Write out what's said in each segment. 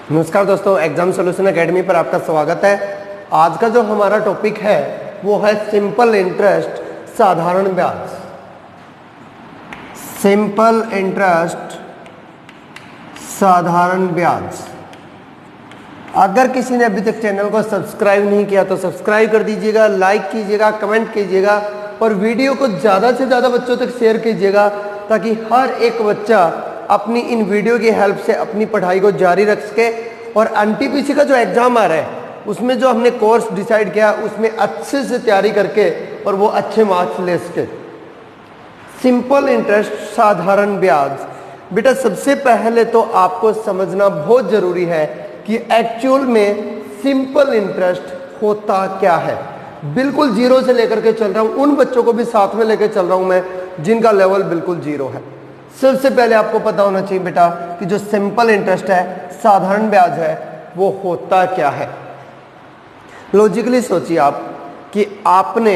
नमस्कार दोस्तों, exam solution academy पर आपका स्वागत है। आज का जो हमारा टॉपिक है वो है सिंपल इंटरेस्ट, साधारण ब्याज। सिंपल इंटरेस्ट, साधारण ब्याज। अगर किसी ने अभी तक चैनल को सब्सक्राइब नहीं किया तो सब्सक्राइब कर दीजिएगा, लाइक कीजिएगा, कमेंट कीजिएगा और वीडियो को ज़्यादा से ज़्यादा बच्चों तक शेयर कीजिएगा ताकि हर एक बच्चा अपनी इन वीडियो की हेल्प से अपनी पढ़ाई को जारी रख सके और एनटीपीसी का जो एग्ज़ाम आ रहा है उसमें जो हमने कोर्स डिसाइड किया उसमें अच्छे से तैयारी करके और वो अच्छे मार्क्स ले सके। सिंपल इंटरेस्ट, साधारण ब्याज। बेटा सबसे पहले तो आपको समझना बहुत ज़रूरी है कि एक्चुअल में सिंपल इंटरेस्ट होता क्या है। बिल्कुल जीरो से लेकर के चल रहा हूँ, उन बच्चों को भी साथ में लेकर चल रहा हूँ मैं जिनका लेवल बिल्कुल जीरो है। सबसे पहले आपको पता होना चाहिए बेटा कि जो सिंपल इंटरेस्ट है, साधारण ब्याज है, वो होता क्या है। लॉजिकली सोचिए आप कि आपने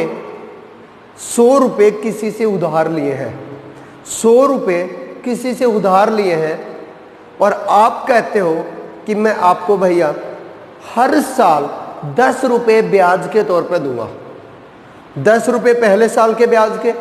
100 रुपये किसी से उधार लिए हैं, 100 रुपये किसी से उधार लिए हैं और आप कहते हो कि मैं आपको भैया हर साल 10 रुपये ब्याज के तौर पे दूंगा। 10 रुपये पहले साल के ब्याज के,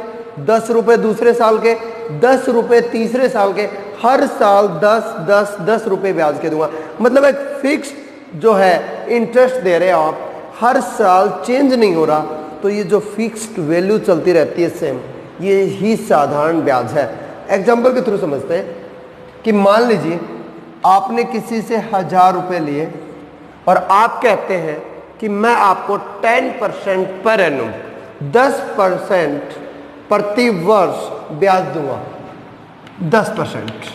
10 रुपये दूसरे साल के, 10 रुपये तीसरे साल के, हर साल 10 रुपये ब्याज के दूंगा। मतलब एक फिक्स जो है इंटरेस्ट दे रहे हैं आप, हर साल चेंज नहीं हो रहा, तो ये जो फिक्स्ड वैल्यू चलती रहती है सेम, ये ही साधारण ब्याज है। एग्जाम्पल के थ्रू समझते हैं कि मान लीजिए आपने किसी से 1000 रुपये लिए और आप कहते हैं कि मैं आपको 10% पर एनम, 10% प्रति वर्ष ब्याज दूंगा, 10%।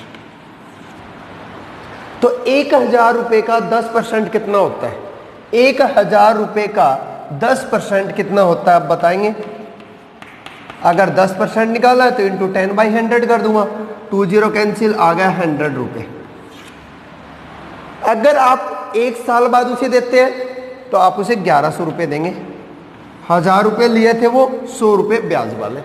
तो 1000 रुपये का 10% कितना होता है? 1000 रुपये का 10% कितना होता है आप बताएंगे? अगर 10% निकाला है तो इंटू 10/100 कर दूंगा, 20 कैंसिल, आ गया 100 रुपये। अगर आप 1 साल बाद उसे देते हैं तो आप उसे 1100 रुपये देंगे। 1000 रुपये लिए थे वो, 100 रुपये ब्याज वाले।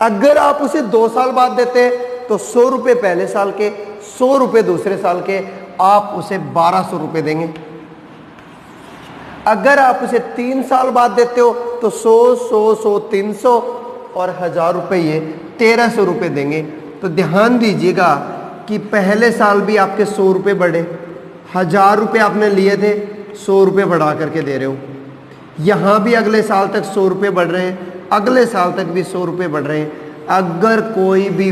अगर आप उसे 2 साल बाद देते हैं तो 100 रुपये पहले साल के, 100 रुपये दूसरे साल के, आप उसे 1200 रुपये देंगे। अगर आप उसे 3 साल बाद देते हो तो 100, 300 और 1000 रुपये ये 1300 रुपये देंगे। तो ध्यान दीजिएगा कि पहले साल भी आपके 100 रुपये बढ़े, 1000 रुपये आपने लिए थे, 100 रुपये बढ़ा करके दे रहे हो। यहाँ भी अगले साल तक 100 रुपये बढ़ रहे हैं, अगले साल तक भी 100 रुपये बढ़ रहे हैं। अगर कोई भी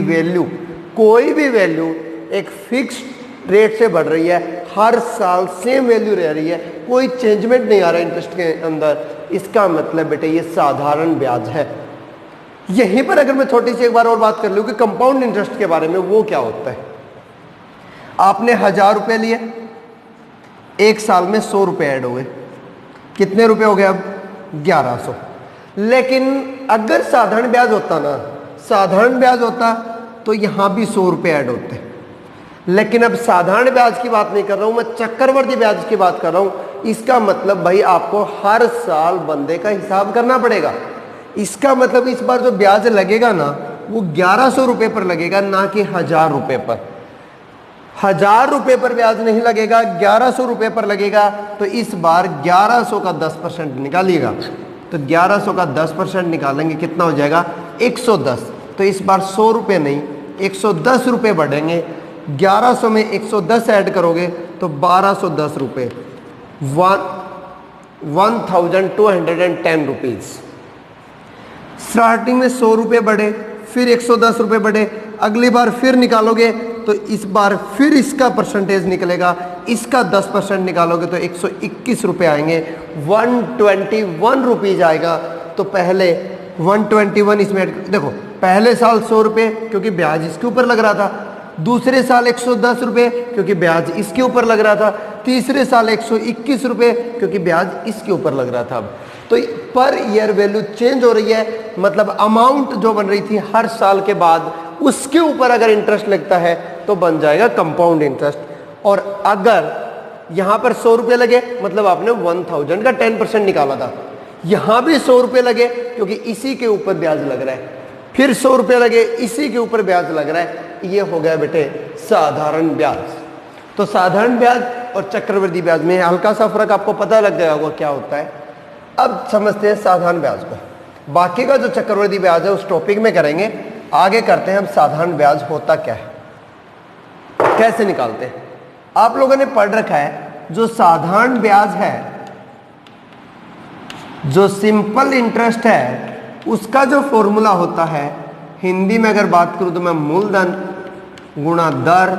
वैल्यू एक फिक्स्ड रेट से बढ़ रही है, हर साल सेम वैल्यू रह रही है, कोई चेंजमेंट नहीं आ रहा इंटरेस्ट के अंदर, इसका मतलब बेटे ये साधारण ब्याज है। यहीं पर अगर मैं छोटी सी एक बार और बात कर लूँ कि कंपाउंड इंटरेस्ट के बारे में, वो क्या होता है। आपने 1000 रुपये लिए, 1 साल में 100 रुपये ऐड हो गए, कितने रुपये हो गए अब? 1100। लेकिन अगर साधारण ब्याज होता तो यहाँ भी 100 रुपये ऐड होते। लेकिन अब साधारण ब्याज की बात नहीं कर रहा हूँ मैं, चक्रवर्ती ब्याज की बात कर रहा हूँ। इसका मतलब भाई आपको हर साल बंदे का हिसाब करना पड़ेगा। इसका मतलब इस बार जो ब्याज लगेगा ना, वो 1100 रुपये पर लगेगा, ना कि 1000 रुपये पर। 1000 रुपये पर ब्याज नहीं लगेगा, 1100 रुपये पर लगेगा। तो इस बार 1100 का 10% निकालिएगा, तो 1100 का 10% निकालेंगे, कितना हो जाएगा? 110। तो इस बार 100 रुपये नहीं, 110 रुपये बढ़ेंगे। 1100 में 110 ऐड करोगे तो 1210 रुपये, 1210 रुपीज़। स्टार्टिंग में 100 रुपये बढ़े, फिर 110 रुपये बढ़े, अगली बार फिर निकालोगे तो इस बार फिर इसका परसेंटेज निकलेगा, इसका 10% निकालोगे तो 121 रुपये आएंगे, 121 रुपीज़ आएगा। तो पहले 121 इसमें देखो, पहले साल 100 रुपये क्योंकि ब्याज इसके ऊपर लग रहा था, दूसरे साल 110 रुपये क्योंकि ब्याज इसके ऊपर लग रहा था, तीसरे साल 121 रुपये क्योंकि ब्याज इसके ऊपर लग रहा था। तो पर ईयर वैल्यू चेंज हो रही है, मतलब अमाउंट जो बन रही थी हर साल के बाद उसके ऊपर अगर इंटरेस्ट लगता है तो बन जाएगा कंपाउंड इंटरेस्ट। और अगर यहाँ पर 100 रुपये लगे मतलब आपने 1000 का 10% निकाला था, यहाँ भी 100 रुपये लगे क्योंकि इसी के ऊपर ब्याज लग रहा है, फिर 100 रुपये लगे इसी के ऊपर ब्याज लग रहा है, ये हो गया बेटे साधारण ब्याज। तो साधारण ब्याज और चक्रवृद्धि ब्याज में हल्का सा फर्क आपको पता लग गया होगा क्या होता है। अब समझते हैं साधारण ब्याज को, बाकी का जो चक्रवृद्धि ब्याज है उस टॉपिक में करेंगे। आगे करते हैं हम साधारण ब्याज होता क्या है, कैसे निकालते हैं। आप लोगों ने पढ़ रखा है जो साधारण ब्याज है, जो सिंपल इंटरेस्ट है, उसका जो फॉर्मूला होता है, हिंदी में अगर बात करूं तो मैं मूलधन गुणा दर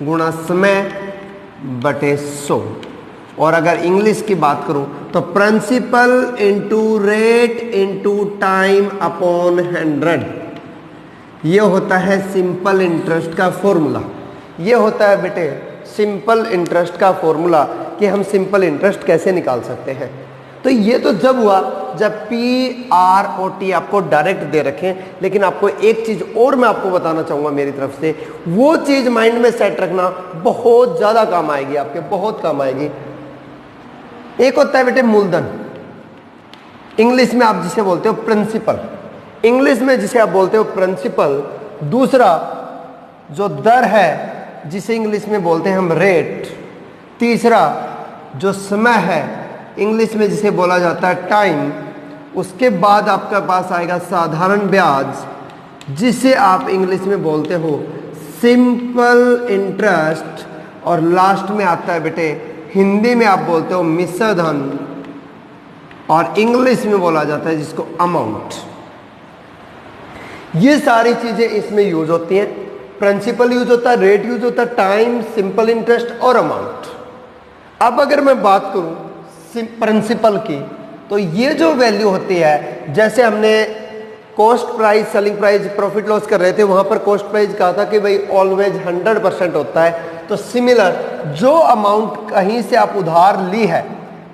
गुणा समय बटे 100, और अगर इंग्लिश की बात करूं तो principal into rate into time upon 100। ये होता है सिंपल इंटरेस्ट का फॉर्मूला। ये होता है बेटे सिंपल इंटरेस्ट का फॉर्मूला कि हम सिंपल इंटरेस्ट कैसे निकाल सकते हैं। तो ये तो जब हुआ जब पी आर और टी आपको डायरेक्ट दे रखें, लेकिन आपको एक चीज और मैं आपको बताना चाहूंगा मेरी तरफ से, वो चीज माइंड में सेट रखना, बहुत ज्यादा काम आएगी आपके, बहुत काम आएगी। एक होता है बेटे मूलधन, इंग्लिश में आप जिसे बोलते हो प्रिंसिपल, इंग्लिश में जिसे आप बोलते हो प्रिंसिपल। दूसरा जो दर है जिसे इंग्लिश में बोलते हैं हम रेट। तीसरा जो समय है इंग्लिश में जिसे बोला जाता है टाइम। उसके बाद आपके पास आएगा साधारण ब्याज जिसे आप इंग्लिश में बोलते हो सिंपल इंटरेस्ट, और लास्ट में आता है बेटे हिंदी में आप बोलते हो मिश्र धन, और इंग्लिश में बोला जाता है जिसको अमाउंट। ये सारी चीजें इसमें यूज होती हैं। प्रिंसिपल यूज होता है, रेट यूज होता है, टाइम, सिंपल इंटरेस्ट और अमाउंट। अब अगर मैं बात करूं प्रिंसिपल की, तो ये जो वैल्यू होती है, जैसे हमने cost price, selling price, profit loss कर रहे थे, वहां पर कॉस्ट प्राइस कहा था कि भाई ऑलवेज 100% होता है। तो सिमिलर जो अमाउंट कहीं से आप उधार ली है,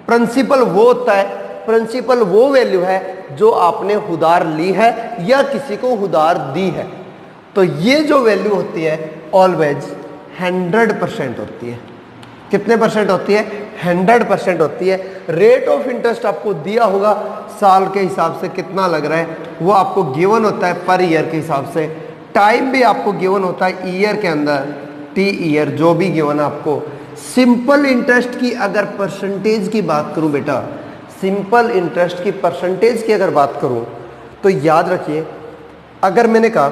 प्रिंसिपल वो होता है, प्रिंसिपल वो वैल्यू है जो आपने उधार ली है या किसी को उधार दी है। तो ये जो वैल्यू होती है ऑलवेज 100% होती है। कितने परसेंट होती है? 100% होती है। रेट ऑफ इंटरेस्ट आपको दिया होगा साल के हिसाब से कितना लग रहा है, वो आपको गिवन होता है पर ईयर के हिसाब से। टाइम भी आपको गिवन होता है ईयर के अंदर, टी ईयर जो भी गिवन है आपको। सिंपल इंटरेस्ट की अगर परसेंटेज की बात करूं बेटा, सिंपल इंटरेस्ट की परसेंटेज की अगर बात करूं तो याद रखिए, अगर मैंने कहा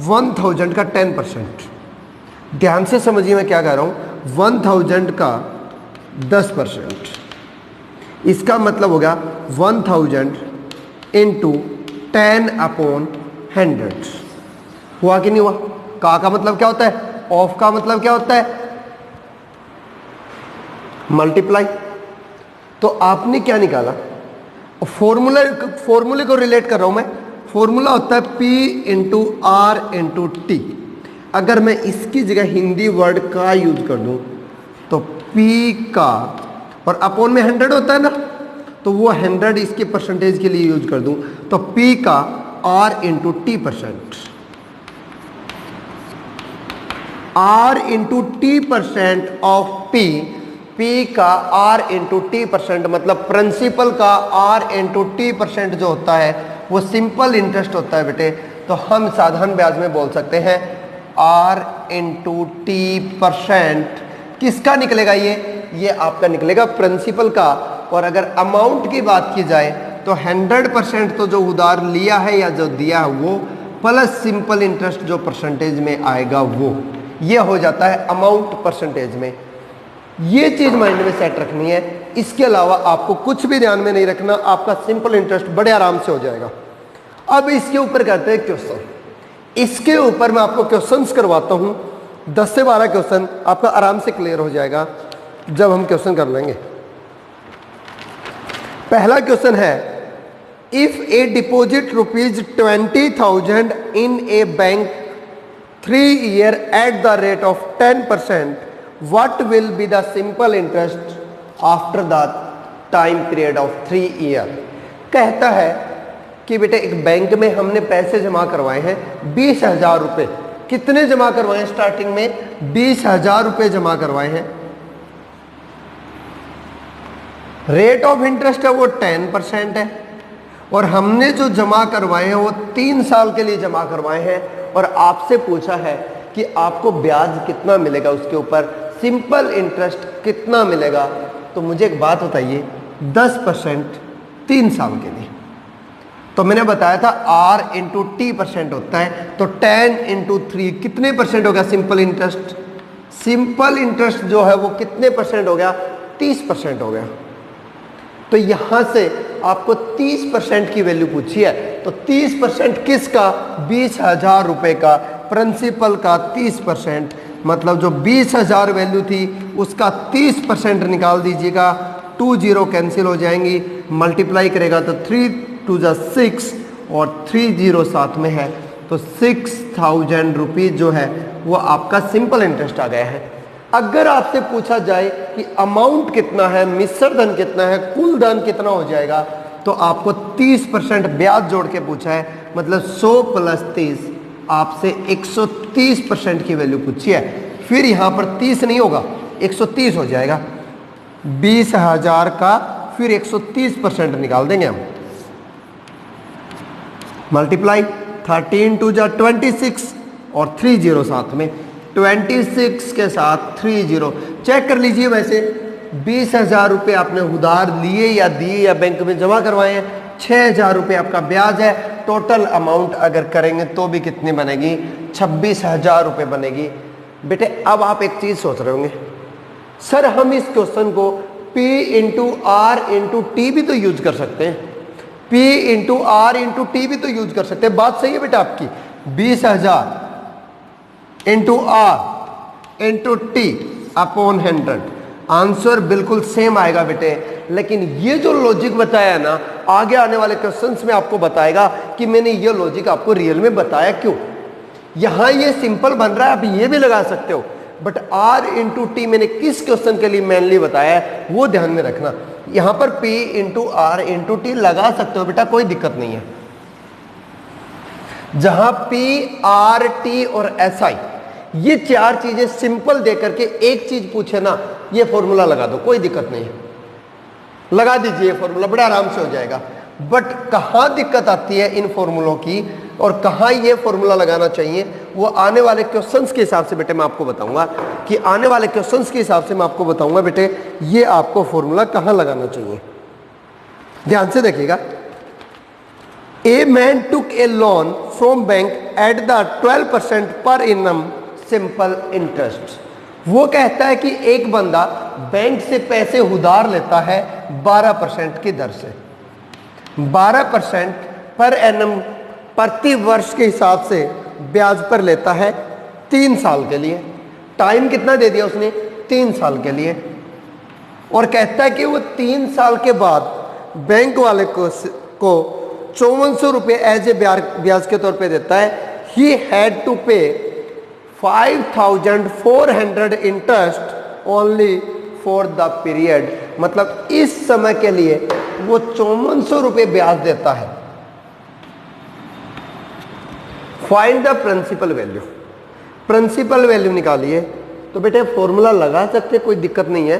1000 का 10%, ध्यान से समझिए मैं क्या कह रहा हूं, 1000 का 10%, इसका मतलब होगा 1000 इंटू 10/100। हुआ कि नहीं हुआ? का मतलब क्या होता है? ऑफ का मतलब क्या होता है? मल्टीप्लाई। तो आपने क्या निकाला? फॉर्मूले को रिलेट कर रहा हूं मैं। फॉर्मूला होता है P into R into T. अगर मैं इसकी जगह हिंदी वर्ड का यूज कर दूं तो P का, और अपॉन में 100 होता है ना, तो वो 100 इसके परसेंटेज के लिए यूज कर दूं तो P का R into T %, R into T % of P, P का R इंटू टी %, मतलब प्रिंसिपल का R इंटू टी % जो होता है वो सिंपल इंटरेस्ट होता है बेटे। तो हम साधारण ब्याज में बोल सकते हैं R इंटू टी %। किसका निकलेगा? ये आपका निकलेगा प्रिंसिपल का। और अगर अमाउंट की बात की जाए तो 100% तो जो उधार लिया है या जो दिया है वो, प्लस सिंपल इंटरेस्ट जो परसेंटेज में आएगा वो, ये हो जाता है अमाउंट परसेंटेज में। ये चीज माइंड में सेट रखनी है। इसके अलावा आपको कुछ भी ध्यान में नहीं रखना, आपका सिंपल इंटरेस्ट बड़े आराम से हो जाएगा। अब इसके ऊपर करते हैं क्वेश्चन। इसके ऊपर मैं आपको क्वेश्चंस करवाता हूं, 10 से 12 क्वेश्चन आपका आराम से क्लियर हो जाएगा जब हम क्वेश्चन कर लेंगे। पहला क्वेश्चन है, if A deposit ₹20,000 in A bank 3 year at the rate of 10%, what will be the simple interest after the time period of 3 year? कहता है कि बेटे एक बैंक में हमने पैसे जमा करवाए हैं 20,000 रुपए। कितने जमा करवाए हैं? स्टार्टिंग में 20,000 रुपए जमा करवाए हैं। रेट ऑफ इंटरेस्ट है वो 10% है, और हमने जो जमा करवाए हैं वो 3 साल के लिए जमा करवाए हैं, और आपसे पूछा है कि आपको ब्याज कितना मिलेगा उसके ऊपर। सिंपल इंटरेस्ट कितना मिलेगा। तो मुझे एक बात बताइए, 10% 3 साल के लिए, तो मैंने बताया था R इंटू टी परसेंट होता है, तो 10 इंटू 3 कितने परसेंट हो गया सिंपल इंटरेस्ट। सिंपल इंटरेस्ट जो है वो कितने परसेंट हो गया, 30% हो गया। तो यहां से आपको 30% की वैल्यू पूछी है, तो 30% किसका, 20,000 रुपए का, प्रिंसिपल का 30%, मतलब जो 20,000 वैल्यू थी उसका 30% निकाल दीजिएगा। 2 0 कैंसिल हो जाएंगी, मल्टीप्लाई करेगा तो 3 2 जा 6 और 3 0 साथ में है, तो 6,000 रुपीज जो है वो आपका सिंपल इंटरेस्ट आ गया है। अगर आपसे पूछा जाए कि अमाउंट कितना है, मिश्र धन कितना है, कुल धन कितना हो जाएगा, तो आपको 30% ब्याज जोड़ के पूछा है, मतलब 100 प्लस 30 आपसे 130% की वैल्यू पूछी है। फिर यहां पर 30 नहीं होगा, 130 हो जाएगा, 20,000 का फिर 130% निकाल देंगे हम, मल्टीप्लाई 13 2 जा 26 और 3 0 साथ में, 26 के साथ 3 0। चेक कर लीजिए, वैसे 20,000 रुपये आपने उधार लिए या दिए या बैंक में जमा करवाए हैं, 6,000 रुपये आपका ब्याज है। टोटल अमाउंट अगर करेंगे तो भी कितनी बनेगी, 26,000 रुपये बनेगी। बेटे अब आप एक चीज सोच रहे होंगे, सर हम इस क्वेश्चन को P into R into T भी तो यूज कर सकते हैं, P into R into T भी तो यूज कर सकते हैं। बात सही है बेटा आपकी, 20,000 into R into T upon 100, answer बिल्कुल सेम आएगा बेटे। लेकिन ये जो लॉजिक बताया ना, आगे आने वाले क्वेश्चंस में आपको बताएगा कि मैंने ये लॉजिक आपको रियल में बताया क्यों। यहां ये सिंपल बन रहा है, आप ये भी लगा सकते हो, बट आर इंटू टी मैंने किस क्वेश्चन के लिए मेनली बताया है वो ध्यान में रखना। यहां पर P into R into T लगा सकते हो बेटा, कोई दिक्कत नहीं है। जहां P R T और SI ये 4 चीजें सिंपल दे करके एक चीज पूछे ना, ये फॉर्मूला लगा दो, कोई दिक्कत नहीं है, लगा दीजिए फॉर्मूला, बड़े आराम से हो जाएगा। बट कहां दिक्कत आती है इन फॉर्मूलों की और कहां ये फॉर्मूला लगाना चाहिए, वो आने वाले क्वेश्चंस के हिसाब से बेटे मैं आपको बताऊंगा, कि आने वाले क्वेश्चंस के हिसाब से मैं आपको बताऊंगा बेटे ये आपको फॉर्मूला कहां लगाना चाहिए। ध्यान से देखिएगा, a man took A loan from bank at the 12% per annum simple interest. वो कहता है कि एक बंदा बैंक से पैसे उधार लेता है 12% की दर से, 12% पर एनम प्रति वर्ष के हिसाब से ब्याज पर लेता है 3 साल के लिए। टाइम कितना दे दिया उसने, 3 साल के लिए, और कहता है कि वो 3 साल के बाद बैंक वाले को 5400 रुपये एज ए ब्याज के तौर पे देता है। ही हैड टू पे 5,400 interest only for the period, मतलब इस समय के लिए वो 5400 रुपये ब्याज देता है। Find the principal value, principal value निकालिए। तो बेटे फॉर्मूला लगा सकते, कोई दिक्कत नहीं है,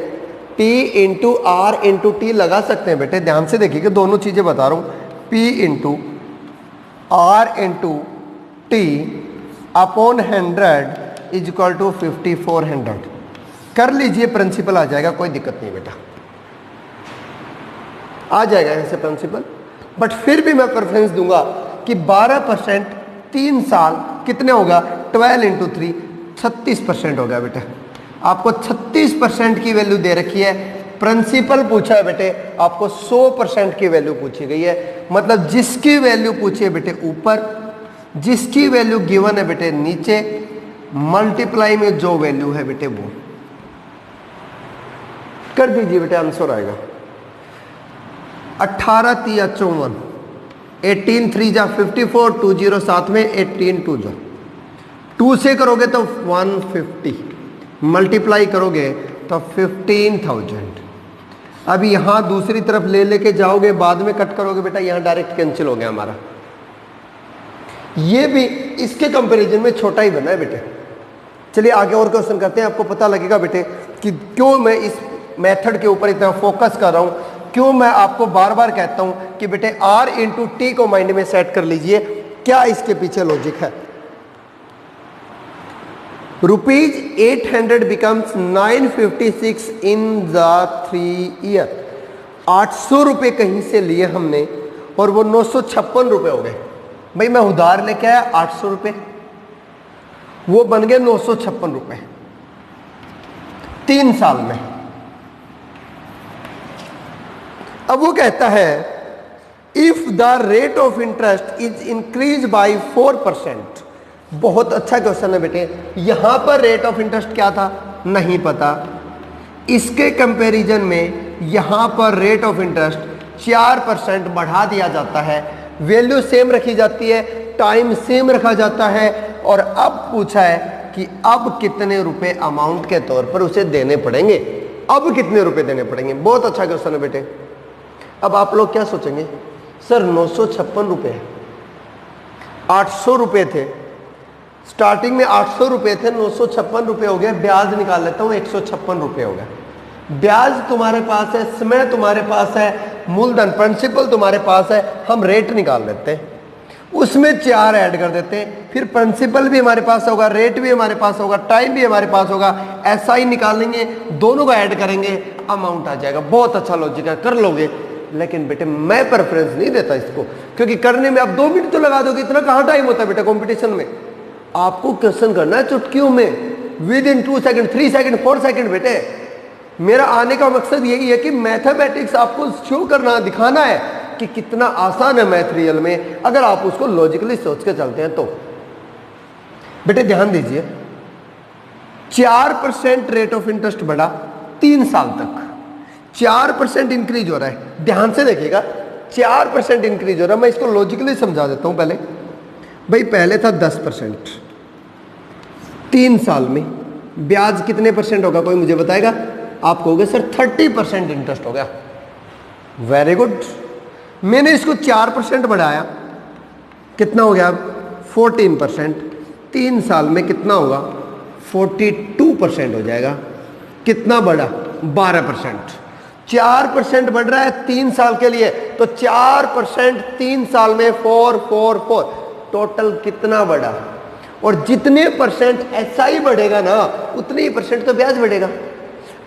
P into R into T लगा सकते हैं बेटे। ध्यान से देखिए, दोनों चीजें बता रहा हूं, P into R into T upon 100 is equal to 5400। कर लीजिए, प्रिंसिपल आ जाएगा, कोई दिक्कत नहीं बेटा, आ जाएगा ऐसे प्रिंसिपल। बट फिर भी मैं प्रेफरेंस दूंगा कि 12% 3 साल कितने होगा, 12 इंटू 3 36% हो गया बेटा। आपको 36% की वैल्यू दे रखी है, प्रिंसिपल पूछा है बेटे, आपको 100% की वैल्यू पूछी गई है। मतलब जिसकी वैल्यू पूछी है बेटे ऊपर, जिसकी वैल्यू गिवन है बेटे नीचे, मल्टीप्लाई में जो वैल्यू है बेटे वो कर दीजिए बेटे, आंसर आएगा 18 3 या 54, 18 3 जा 54, 2 0 साथ में 18 2 जा 2 से करोगे तो 150, मल्टीप्लाई करोगे तो 15,000। अब यहां दूसरी तरफ ले लेके जाओगे, बाद में कट करोगे बेटा, यहां डायरेक्ट कैंसिल हो गया हमारा। ये भी इसके कंपैरिजन में छोटा ही बना है बेटे। चलिए आगे और क्वेश्चन करते हैं, आपको पता लगेगा बेटे कि क्यों मैं इस मेथड के ऊपर इतना फोकस कर रहा हूं, क्यों मैं आपको बार बार कहता हूं कि बेटे R इंटू टी को माइंड में सेट कर लीजिए, क्या इसके पीछे लॉजिक है। ₹800 becomes 956 in the 3 year। 800 रुपये कहीं से लिए हमने और वो 956 रुपये हो गए। भाई मैं उधार लेके आया 800 रुपये, वो बन गए 956 रुपये 3 साल में। अब वो कहता है if the rate of interest is increase by 4%। बहुत अच्छा क्वेश्चन है बेटे। यहां पर रेट ऑफ इंटरेस्ट क्या था नहीं पता, इसके कंपैरिजन में यहां पर रेट ऑफ इंटरेस्ट 4% बढ़ा दिया जाता है, वैल्यू सेम रखी जाती है, टाइम सेम रखा जाता है, और अब पूछा है कि अब कितने रुपए अमाउंट के तौर पर उसे देने पड़ेंगे। अब कितने रुपए देने पड़ेंगे। बहुत अच्छा क्वेश्चन है बेटे। अब आप लोग क्या सोचेंगे, सर 956 रुपये, 800 रुपये थे स्टार्टिंग में, 800 रुपये थे, 956 रुपये हो गए, ब्याज निकाल लेता हूँ 156 रुपये हो गया। ब्याज तुम्हारे पास है, समय तुम्हारे पास है, मूलधन प्रिंसिपल तुम्हारे पास है, हम रेट निकाल लेते हैं, उसमें 4 ऐड कर देते हैं, फिर प्रिंसिपल भी हमारे पास होगा, रेट भी हमारे पास होगा, टाइम भी हमारे पास होगा, SI निकालेंगे, दोनों को ऐड करेंगे, अमाउंट आ जाएगा। बहुत अच्छा लॉजिक है, कर लोगे। लेकिन बेटे मैं प्रेफरेंस नहीं देता इसको, क्योंकि करने में आप 2 मिनट तो लगा दोगे, इतना कहाँ टाइम होता है बेटा कंपटीशन में। आपको क्वेश्चन करना है चुटकियों में, with in 2 second, 3 second, 4 second. बेटे मेरा आने का मकसद यही है कि मैथमेटिक्स आपको शो करना, दिखाना है कि कितना आसान है मैथ रियल में, अगर आप उसको लॉजिकली सोच के चलते हैं तो। बेटे ध्यान दीजिए, 4% रेट ऑफ इंटरेस्ट बढ़ा 3 साल तक, 4% इंक्रीज हो रहा है। ध्यान से देखिएगा, 4% इंक्रीज हो रहा है। मैं इसको लॉजिकली समझा देता हूं। पहले भाई पहले था 10%, 3 साल में ब्याज कितने परसेंट होगा, कोई मुझे बताएगा। आप कहोगे सर 30% इंटरेस्ट हो गया। Very good. मैंने इसको 4% बढ़ाया, कितना हो गया 14%। 3 साल में कितना होगा 42% हो जाएगा। कितना बढ़ा 12%। 4% बढ़ रहा है 3 साल के लिए, तो 4% 3 साल में 4 टोटल कितना बढ़ा। और जितने परसेंट SI बढ़ेगा ना, उतने ही परसेंट तो ब्याज बढ़ेगा।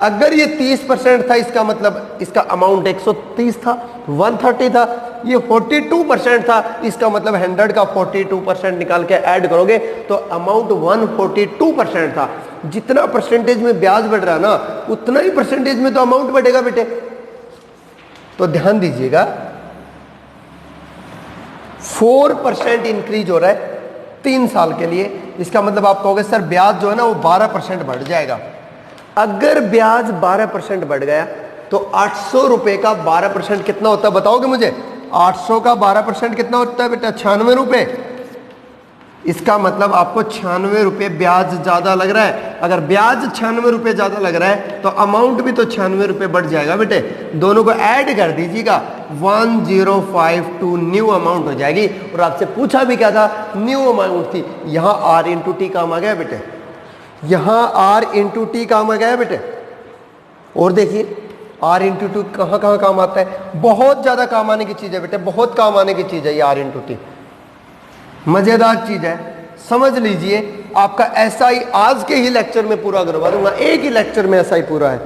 अगर ये 30% था, इसका मतलब इसका अमाउंट 130 था, 130 था। ये 42% था, इसका मतलब 100 का 42% निकाल के ऐड करोगे तो अमाउंट 142% था। जितना परसेंटेज में ब्याज बढ़ रहा है ना, उतना ही परसेंटेज में तो अमाउंट बढ़ेगा बेटे। तो ध्यान दीजिएगा, 4% इंक्रीज हो रहा है 3 साल के लिए। इसका मतलब आप कहोगे सर ब्याज जो है ना वो 12% बढ़ जाएगा। अगर ब्याज 12% बढ़ गया तो 800 रुपए का 12% कितना होता है बताओगे मुझे। 800 का 12% कितना होता है बेटा 96 रुपए। इसका मतलब आपको 96 रुपए ब्याज ज्यादा लग रहा है। अगर ब्याज 96 रुपए ज्यादा लग रहा है तो अमाउंट भी तो 96 रुपए बढ़ जाएगा बेटे। दोनों को ऐड कर दीजिएगा, 1052 न्यू अमाउंट हो जाएगी। और आपसे पूछा भी क्या था, न्यू अमाउंट थी। यहां R इंटू टी काम आ गया बेटे, यहां R इंटू टी काम आ गया बेटे। और देखिए R इंटू टी कहां कहां काम आता है, बहुत ज्यादा काम आने की चीज है बेटे, बहुत काम आने की चीज है ये R इंटू टी। मजेदार चीज है, समझ लीजिए। आपका SI आज के ही लेक्चर में पूरा करवा दूंगा, एक ही लेक्चर में SI पूरा है।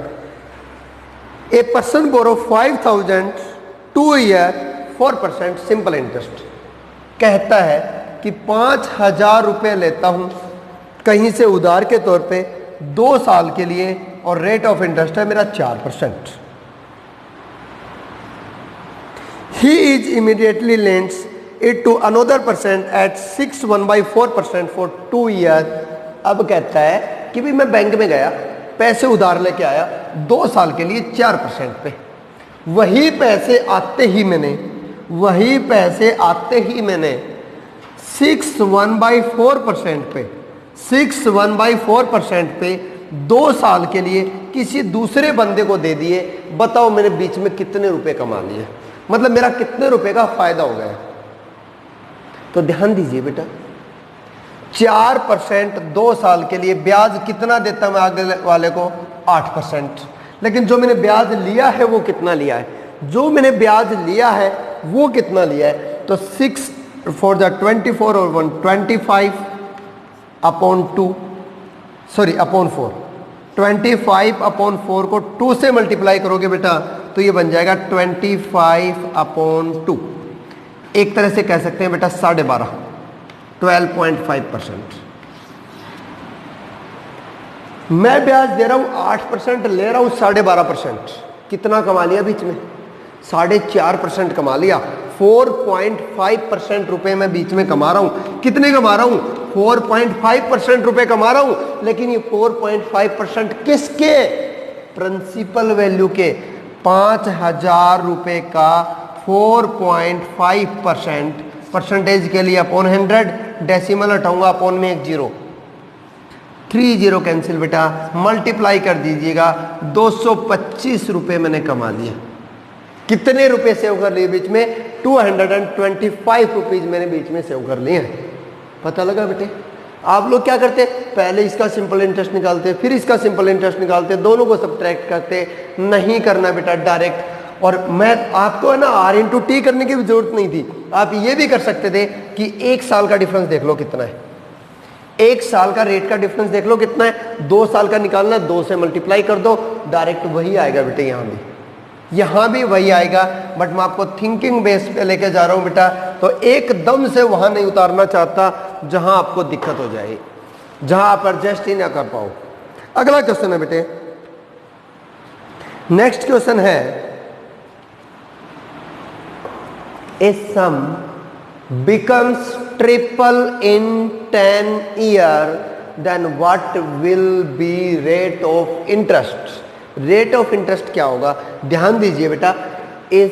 A person borrow 5000 2 year 4% simple interest. कहता है कि 5000 रुपए लेता हूं कहीं से उधार के तौर पे 2 साल के लिए और रेट ऑफ इंटरेस्ट है मेरा 4%। He is immediately lends it to another person at 6.14% for 2 year. अब कहता है कि भाई मैं बैंक में गया, पैसे उधार लेके आया 2 साल के लिए 4% पे। वही पैसे आते ही मैंने 6.14% पे 2 साल के लिए किसी दूसरे बंदे को दे दिए। बताओ मैंने बीच में कितने रुपए कमा लिए, मतलब मेरा कितने रुपए का फायदा हो गया। तो ध्यान दीजिए बेटा, 4% 2 साल के लिए ब्याज कितना देता मैं आगे वाले को 8%। लेकिन जो मैंने ब्याज लिया है वो कितना लिया है, जो मैंने ब्याज लिया है वो कितना लिया है। तो 6 for the 24 और 125 upon 2 सॉरी अपॉन 4, 25/4 को 2 से मल्टीप्लाई करोगे बेटा तो ये बन जाएगा 25/2। एक तरह से कह सकते हैं बेटा 12.5, 12.5%। मैं ब्याज दे रहा हूं 8%, ले रहा हूं 12.5%। कितना कमा लिया बीच में? 4.5% कमा लिया। 4.5% रुपए मैं बीच में कमा रहा हूं। कितने कमा रहा हूं? 4.5% रुपए कमा रहा हूं। लेकिन ये 4.5% किसके? प्रिंसिपल वैल्यू के। 5,000 रुपए का 4.5% परसेंटेज के लिए अपॉन 100, डेसिमल हटाऊंगा, अपॉन में एक जीरो, 3 जीरो कैंसिल बेटा, मल्टीप्लाई कर दीजिएगा। 225 रुपए मैंने कमा लिया। कितने रुपए सेव कर लिए बीच में? 225 रुपीज मैंने बीच में सेव कर लिए हैं। पता लगा बेटे? आप लोग क्या करते? पहले इसका सिंपल इंटरेस्ट निकालते, फिर इसका सिंपल इंटरेस्ट निकालते, दोनों को सब्ट्रैक्ट करते। नहीं करना बेटा, डायरेक्ट। और मैं आपको है ना R/T करने की भी जरूरत नहीं थी। आप ये भी कर सकते थे कि 1 साल का डिफरेंस देख लो कितना है। 1 साल का रेट का डिफरेंस देख लो कितना है। 2 साल का निकालना, 2 से मल्टीप्लाई कर दो, डायरेक्ट वही आएगा बेटे। यहाँ भी वही आएगा। बट मैं आपको थिंकिंग बेस पे लेके जा रहा हूं बेटा, तो एकदम से वहां नहीं उतारना चाहता जहां आपको दिक्कत हो जाए, जहां आप एडजस्ट ही ना कर पाओ। अगला क्वेश्चन है बेटे, नेक्स्ट क्वेश्चन है, a some becomes triple in 10 year, then what will be rate of interest? Rate of interest क्या होगा? ध्यान दीजिए बेटा, इस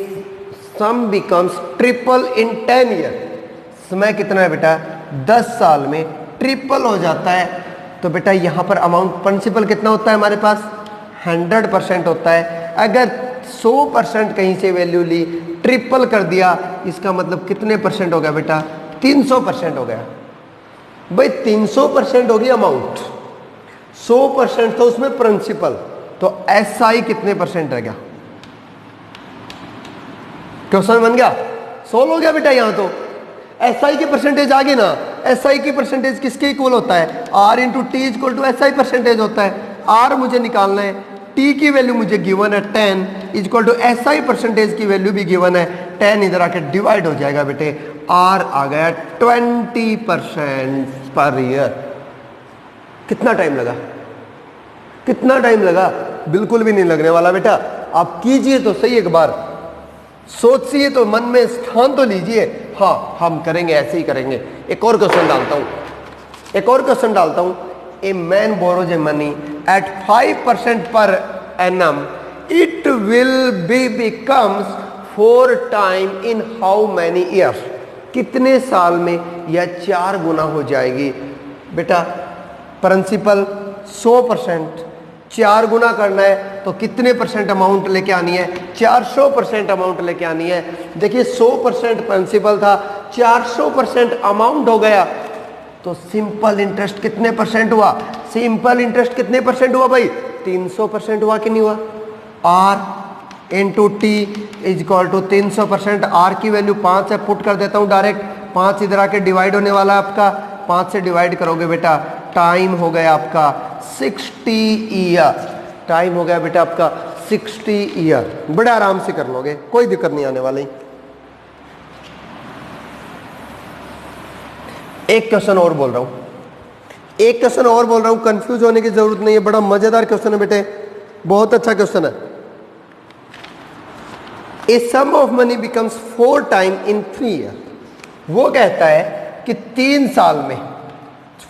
सम बिकम्स ट्रिपल इन 10 ईयर। समय कितना है बेटा? 10 साल में ट्रिपल हो जाता है। तो बेटा यहाँ पर अमाउंट प्रिंसिपल कितना होता है हमारे पास? 100% होता है। अगर 100% कहीं से वैल्यू ली, ट्रिपल कर दिया, इसका मतलब कितने परसेंट हो गया बेटा? 300% हो गया। भाई 300% होगी अमाउंट, 100% तो उसमें प्रिंसिपल, तो SI कितने परसेंट रह गया? क्वेश्चन बन गया, सोल्व हो गया बेटा। यहां तो SI की परसेंटेज आ गई ना। SI की परसेंटेज किसके इक्वल होता है? R/T equal to SI percentage होता है। R मुझे निकालना है, T की वैल्यू मुझे गिवन है 10 इक्वल टू SI परसेंटेज की वैल्यू भी गिवन है 10। इधर आके डिवाइड हो जाएगा बेटे। R आ गया 20% पर ईयर। कितना टाइम लगा? कितना टाइम लगा? बिल्कुल भी नहीं लगने वाला बेटा। आप कीजिए तो सही, एक बार सोचिए तो, मन में स्थान तो लीजिए। हाँ हम करेंगे, ऐसे ही करेंगे। एक और क्वेश्चन डालता हूं। A man borrows a money at 5% per annum, it will be becomes 4 time in how many years? कितने साल में यह 4 गुना हो जाएगी? बेटा प्रिंसिपल 100%, 4 गुना करना है तो कितने परसेंट अमाउंट लेके आनी है? 400% अमाउंट लेके आनी है। देखिए 100% प्रिंसिपल था, 400% अमाउंट हो गया, तो सिंपल इंटरेस्ट कितने परसेंट हुआ? सिंपल इंटरेस्ट कितने परसेंट हुआ भाई? 300% हुआ कि नहीं हुआ? R/T is equal to 300%। R की वैल्यू 5 है, पुट कर देता हूं डायरेक्ट। 5 इधर आके डिवाइड होने वाला है आपका, 5 से डिवाइड करोगे बेटा, टाइम हो गया आपका 60 ईयर। टाइम हो गया बेटा आपका 60 ईयर। बड़े आराम से कर लोगे, कोई दिक्कत नहीं आने वाली। एक क्वेश्चन और बोल रहा हूं, कंफ्यूज होने की जरूरत नहीं है। बड़ा मजेदार क्वेश्चन है बेटे, बहुत अच्छा क्वेश्चन है। A sum of money becomes 4 time in 3 year. वो कहता है कि 3 साल में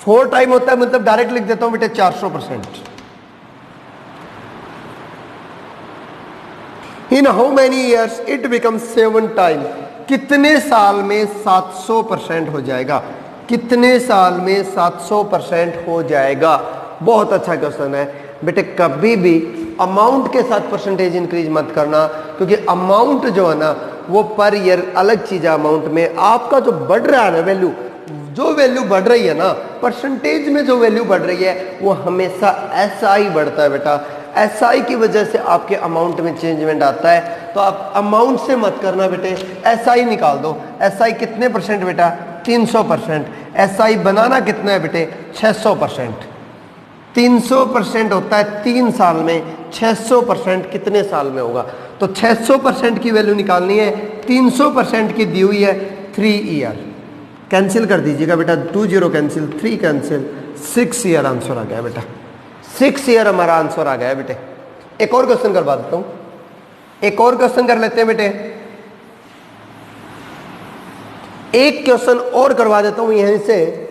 4 टाइम होता है, मतलब डायरेक्ट लिख देता हूं बेटे 400%। In how many years it becomes 7 time. कितने साल में 700% हो जाएगा? कितने साल में 700% हो जाएगा? बहुत अच्छा क्वेश्चन है बेटे। कभी भी अमाउंट के साथ परसेंटेज इंक्रीज मत करना, क्योंकि अमाउंट जो है ना वो पर ईयर अलग चीज है। अमाउंट में आपका जो बढ़ रहा है ना वैल्यू, जो वैल्यू बढ़ रही है ना, परसेंटेज में जो वैल्यू बढ़ रही है वो हमेशा SI बढ़ता है बेटा। SI की वजह से आपके अमाउंट में चेंजमेंट आता है। तो आप अमाउंट से मत करना बेटे, SI निकाल दो। SI कितने परसेंट बेटा? 300%। SI बनाना कितना है बेटे? 600%। 300% होता है 3 साल में, 600% कितने साल में होगा? तो 600% की वैल्यू निकालनी है, 300% की दी हुई है 3 ईयर। कैंसिल कर दीजिएगा बेटा, 2 0 कैंसिल, 3 कैंसिल, 6 ईयर आंसर आ गया बेटा। 6 ईयर हमारा आंसर आ गया बेटे। एक और क्वेश्चन करवा देता हूं, एक और क्वेश्चन कर लेते हैं बेटे। एक क्वेश्चन और करवा देता हूं यहीं से।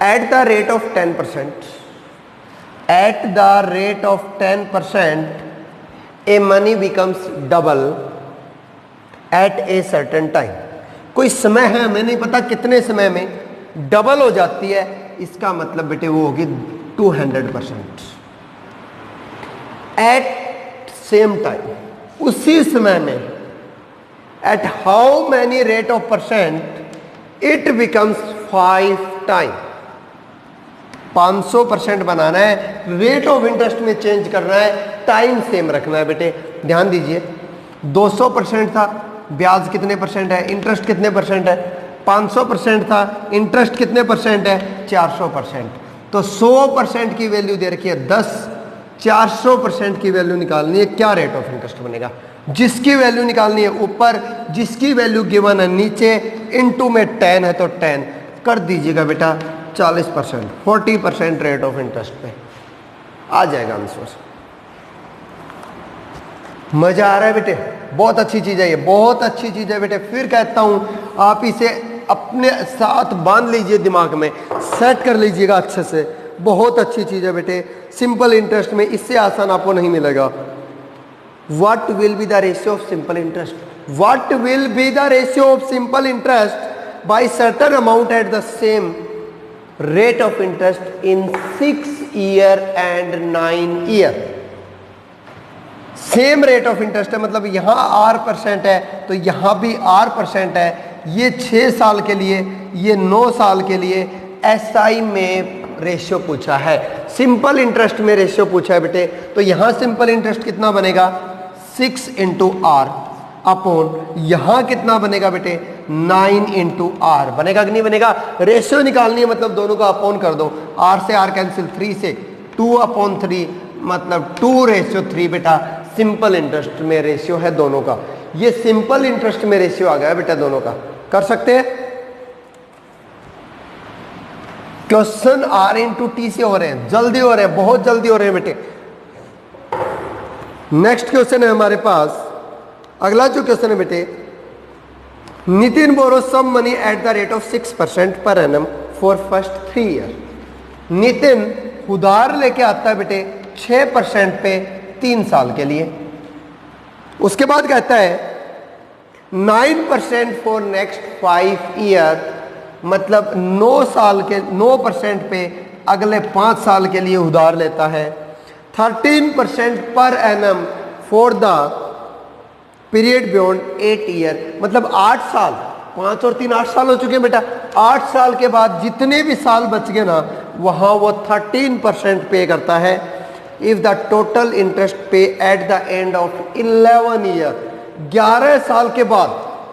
At the rate of 10%, at the rate of 10% a money becomes double at a certain time. कोई समय है, हमें नहीं पता कितने समय में डबल हो जाती है, इसका मतलब बेटे वो होगी 200%। एट सेम टाइम, उसी समय में, at how many rate of percent it becomes 5 time. 500% बनाना है, रेट ऑफ इंटरेस्ट में चेंज करना है, टाइम सेम रखना है बेटे। ध्यान दीजिए, 200% था, ब्याज कितने परसेंट है, इंटरेस्ट कितने परसेंट है? 500% था, इंटरेस्ट कितने परसेंट है? 400%। तो 100% की वैल्यू दे रखी है 10, 400% की वैल्यू निकालनी है, क्या रेट ऑफ इंटरेस्ट बनेगा? जिसकी वैल्यू निकालनी है ऊपर, जिसकी वैल्यू गिवन है नीचे, इनटू में 10 है तो 10 कर दीजिएगा बेटा। 40%, 40% रेट ऑफ इंटरेस्ट पे आ जाएगा आंसर। मजा आ रहा है बेटे? बहुत अच्छी चीज है ये, बहुत अच्छी चीज है बेटे। फिर कहता हूं आप इसे अपने साथ बांध लीजिए, दिमाग में सेट कर लीजिएगा अच्छे से। बहुत अच्छी चीज है बेटे। सिंपल इंटरेस्ट में इससे आसान आपको नहीं मिलेगा। What will be the ratio of simple interest? What will be the ratio of simple interest by certain amount at the same rate of interest in 6 year and 9 year। Same rate of interest है, मतलब यहां R% है तो यहां भी R% है। ये 6 साल के लिए, ये 9 साल के लिए। SI में रेशियो पूछा है, सिंपल इंटरेस्ट में रेशियो पूछा है बेटे। तो यहां सिंपल इंटरेस्ट कितना बनेगा? 6 इंटू आर अपॉन यहां कितना बनेगा बेटे? 9 इंटू आर। बनेगा कि नहीं बनेगा? रेशियो निकालनी है, मतलब दोनों का अपॉन कर दो। आर से आर कैंसिल, 3 से 2/3, मतलब 2:3 बेटा। सिंपल इंटरेस्ट में रेशियो है दोनों का। ये सिंपल इंटरेस्ट में रेशियो आ गया बेटा दोनों का। कर सकते हैं? क्वेश्चन R इंटू टी से हो रहे हैं, जल्दी हो रहे हैं, बहुत जल्दी हो रहे हैं बेटे। नेक्स्ट क्वेश्चन है हमारे पास। अगला जो क्वेश्चन है बेटे, Nitin borrow sum money at the rate of 6% per annum for first 3 year. Nitin उधार लेके आता है बेटे 6% पे 3 साल के लिए। उसके बाद कहता है 9% फॉर नेक्स्ट 5 ईयर, मतलब 9% पे अगले 5 साल के लिए उधार लेता है। 13% पर annum for the period beyond 8 year, मतलब 8 साल, 5 और 3 8 साल हो चुके हैं बेटा। 8 साल के बाद जितने भी साल बच गए ना, वहां वो 13% पे करता है। इफ द टोटल इंटरेस्ट पे at the end of 11 year, 11 साल के बाद,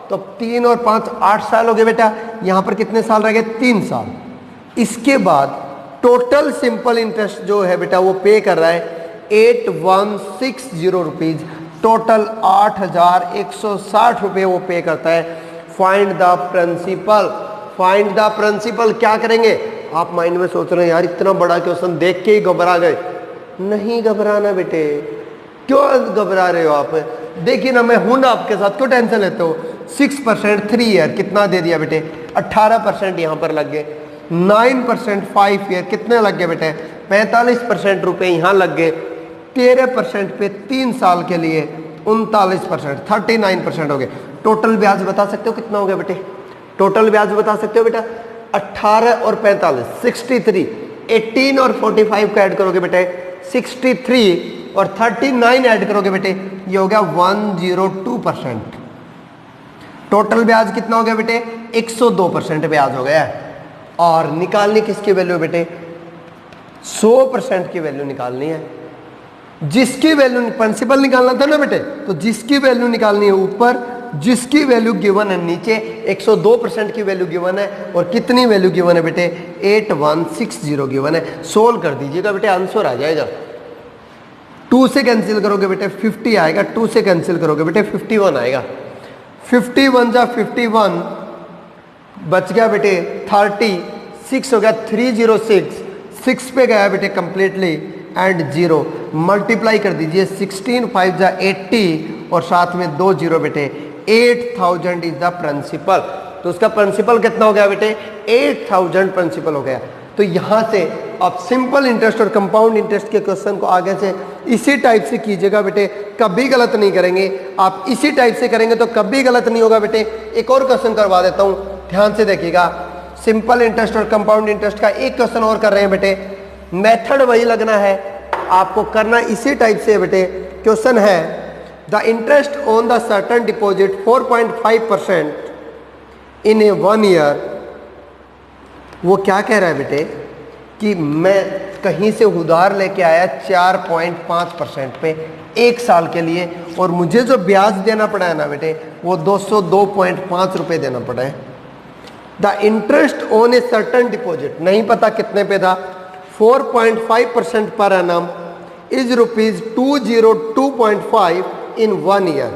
तो 3 और 5 8 साल हो गए बेटा। यहां पर कितने साल रह गए? 3 साल। इसके बाद टोटल सिंपल इंटरेस्ट जो है बेटा वो पे कर रहा है 8160 रुपीज। टोटल 8160 रुपये वो पे करता है। Find the principal, find the principal. क्या करेंगे? आप माइंड में सोच रहे हैं यार इतना बड़ा क्वेश्चन देख के ही घबरा गए। नहीं घबराना बेटे, क्यों घबरा रहे हो आप? देखिए ना, मैं हूं ना आपके साथ, क्यों टेंशन लेते हो? 6% 3 ईयर कितना दे दिया बेटे? 18% यहां पर लग गए। 9% 5 ईयर कितने लग गए बेटे? 45% रुपए यहां लग गए। 13% पे 3 साल के लिए 39%, 39% हो गए। टोटल ब्याज बता सकते हो कितना हो गया बेटे? टोटल ब्याज बता सकते हो बेटा? 18 और 45 63, 18 और 45 का ऐड करोगे बेटे 63, और 39 ऐड करोगे बेटे, ये हो गया 102%। टोटल ब्याज कितना हो गया बेटे? 102% ब्याज हो गया। और निकालनी किसकी वैल्यू बेटे? 100% की वैल्यू निकालनी है। जिसकी वैल्यू, प्रिंसिपल निकालना था ना बेटे, तो जिसकी वैल्यू निकालनी है ऊपर, जिसकी वैल्यू गिवन है नीचे 102% की वैल्यू गिवन है और कितनी वैल्यू गिवन है बेटे 8160 गिवन है। सोल्व कर दीजिएगा बेटे, आंसर आ जाएगा। 2 से कैंसिल करोगे बेटे 50 आएगा, 2 से कैंसिल करोगे बेटे 51 आएगा। 51 जा 51 बच गया बेटे 30, 6 हो गया 306, 6 पे गया बेटे कंप्लीटली एंड 0 मल्टीप्लाई कर दीजिए 16 5 जा 80 और साथ में 2 0 बेटे 8000 इज द प्रिंसिपल। तो उसका प्रिंसिपल कितना हो गया बेटे 8000 प्रिंसिपल हो गया। तो यहां से आप सिंपल इंटरेस्ट और कंपाउंड इंटरेस्ट के क्वेश्चन को आगे से इसी टाइप से कीजिएगा बेटे, कभी गलत नहीं करेंगे। आप इसी टाइप से करेंगे तो कभी गलत नहीं होगा बेटे। एक और क्वेश्चन करवा देता हूं, ध्यान से देखिएगा। सिंपल इंटरेस्ट और कंपाउंड इंटरेस्ट का एक क्वेश्चन और कर रहे हैं बेटे, मेथड वही लगना है, आपको करना इसी टाइप से बेटे। क्वेश्चन है the interest on the certain deposit 4.5% in A 1 year. वो क्या कह रहा है बेटे कि मैं कहीं से उधार लेके आया 4.5% पे 1 साल के लिए और मुझे जो ब्याज देना पड़ा है ना बेटे वो 202.5 रुपये देना पड़ा है। The interest on a certain deposit नहीं पता कितने पे था, 4.5% per annum is rupees 202.5 in 1 year.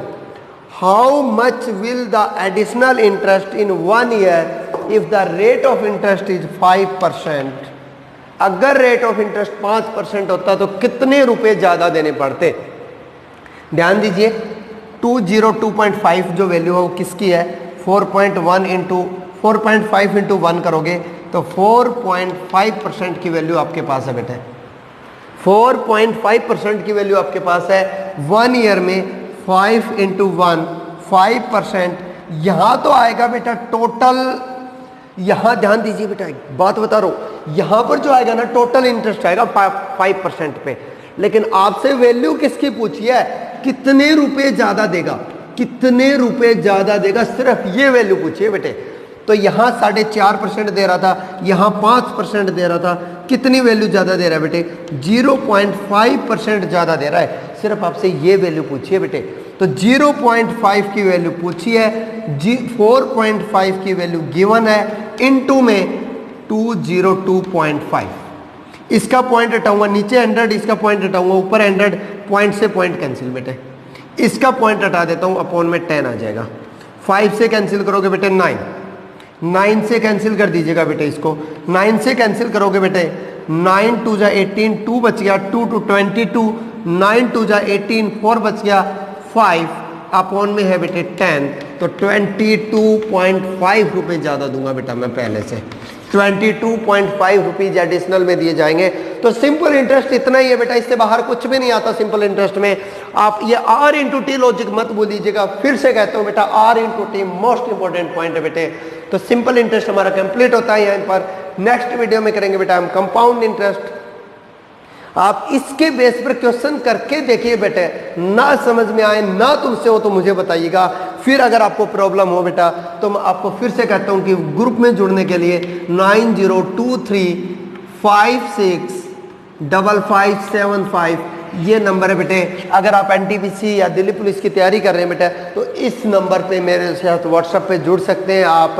How much will the additional interest in 1 year if the rate of interest is 5%। अगर रेट ऑफ इंटरेस्ट 5% होता तो कितने रुपए ज्यादा देने पड़ते। ध्यान दीजिए 202.5 जो वैल्यू है वो किसकी है, 4.1 इंटू 4.5 इंटू 1 करोगे तो 4.5% की वैल्यू आपके पास है बेटे। 4.5% की वैल्यू आपके पास है 1 ईयर में। 5 इंटू 1 5%, यहां तो आएगा बेटा टोटल। यहां ध्यान दीजिए बेटा, एक बात बता रहा हूं, यहां पर जो आएगा ना टोटल इंटरेस्ट आएगा 5% पे, लेकिन आपसे वैल्यू किसकी पूछी है, कितने रुपए ज्यादा देगा, कितने रुपए ज्यादा देगा, सिर्फ ये वैल्यू पूछी है बेटे। तो यहां 4.5% दे रहा था, यहां 5% दे रहा था, कितनी वैल्यू ज्यादा दे रहा है बेटे, 0.5% ज्यादा दे रहा है। सिर्फ आपसे ये वैल्यू पूछी है बेटे। तो 0.5 की वैल्यू पूछी है, 4.5 की वैल्यू गिवन है, इनटू में 202.5। इसका पॉइंट हटाऊंगा, नीचे 100, इसका पॉइंट हटाऊंगा, ऊपर 100, पॉइंट से पॉइंट कैंसिल बेटे। इसका पॉइंट हटा देता हूं, अपॉन में 10 आ जाएगा। 5 से कैंसिल करोगे बेटे 9, 9 से कैंसिल कर दीजिएगा बेटे इसको। 9 से कैंसिल करोगे बेटे 9 2 जा 18, 2 बच गया, 2 2 22, 9 2 जा 18, 4 बच गया, 5 अपॉन में है बेटे 10। तो 22.5 रुपये ज़्यादा दूंगा बेटा मैं पहले से, 22.5 रुपीज़ एडिशनल में दिए जाएंगे। तो सिंपल इंटरेस्ट इतना ही है बेटा, इससे बाहर कुछ भी नहीं आता सिंपल इंटरेस्ट में। आप ये R इंटू टी लॉजिक मत भूलिएगा, फिर से कहता हूँ बेटा R into T most important point है बेटे। तो सिंपल इंटरेस्ट हमारा कंप्लीट होता है यहाँ पर। नेक्स्ट वीडियो में करेंगे बेटा हम कंपाउंड इंटरेस्ट। आप इसके बेस पर क्वेश्चन करके देखिए बेटे, ना समझ में आए ना तुमसे हो तो मुझे बताइएगा। फिर अगर आपको प्रॉब्लम हो बेटा तो मैं आपको फिर से कहता हूं कि ग्रुप में जुड़ने के लिए 9023565575 ये नंबर है बेटे। अगर आप एनटीपीसी या दिल्ली पुलिस की तैयारी कर रहे हैं बेटा तो इस नंबर पे मेरे साथ व्हाट्सएप पे जुड़ सकते हैं, आप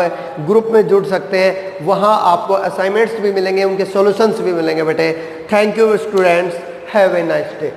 ग्रुप में जुड़ सकते हैं। वहाँ आपको असाइनमेंट्स भी मिलेंगे, उनके सॉल्यूशंस भी मिलेंगे बेटे। Thank you students, have a nice day.